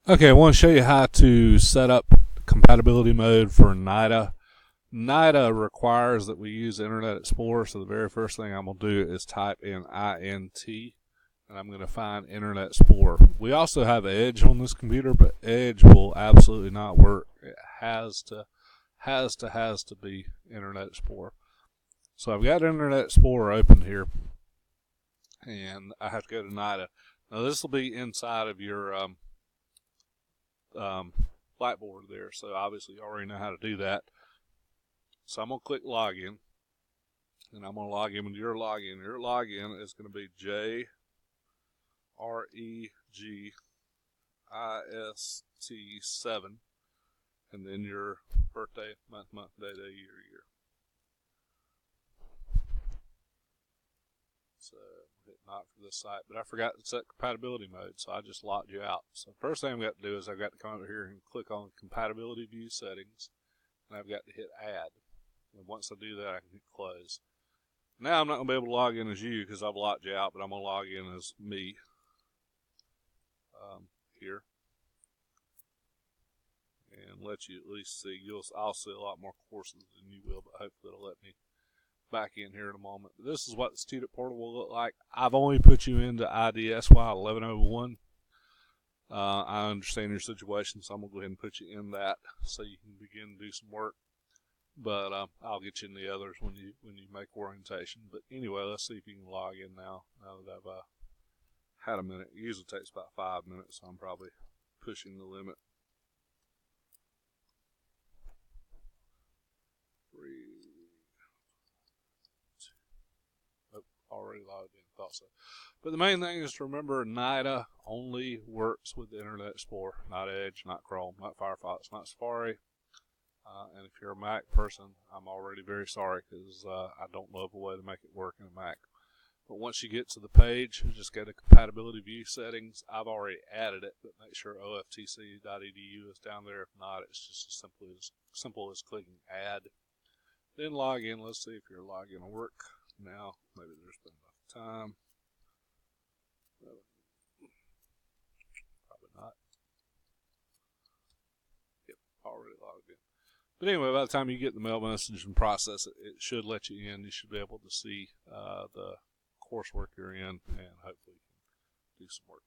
Okay, I want to show you how to set up compatibility mode for NIDA. NIDA requires that we use Internet Explorer, so the very first thing I'm going to do is type in INT, and I'm going to find Internet Explorer. We also have Edge on this computer, but Edge will absolutely not work. It has to be Internet Explorer. So I've got Internet Explorer open here, and I have to go to NIDA. Now this will be inside of your Blackboard there, so obviously you already know how to do that. So I'm going to click login, and I'm going to log in with your login. Your login is going to be JREGIST7, and then your birthday, month, day, year. So hit not for this site, but I forgot to set compatibility mode, so I just locked you out. So first thing I've got to do is I've got to come over here and click on compatibility view settings, and I've got to hit add. And once I do that, I can hit close. Now I'm not going to be able to log in as you because I've locked you out, but I'm going to log in as me here, and let you at least see. I'll see a lot more courses than you will, but hopefully it'll let me back in here in a moment. This is what the student portal will look like. I've only put you into IDSY 1101. I understand your situation, so I'm going to go ahead and put you in that so you can begin to do some work. But I'll get you in the others when you make orientation. But anyway, let's see if you can log in now that I've had a minute. It usually takes about 5 minutes, so I'm probably pushing the limit. 3, 2, already logged in, thought so. But the main thing is to remember NIDA only works with the Internet Explorer, not Edge, not Chrome, not Firefox, not Safari. And if you're a Mac person, I'm already very sorry because I don't know of a way to make it work in a Mac. But once you get to the page, just go to compatibility view settings. I've already added it, but make sure oftc.edu is down there. If not, it's just as simple as clicking add. Then log in. Let's see if your login will work now. Maybe there's been enough time. Probably not. Yep, already logged in. But anyway, by the time you get the mail message and process it, it should let you in. You should be able to see the coursework you're in and hopefully do some work.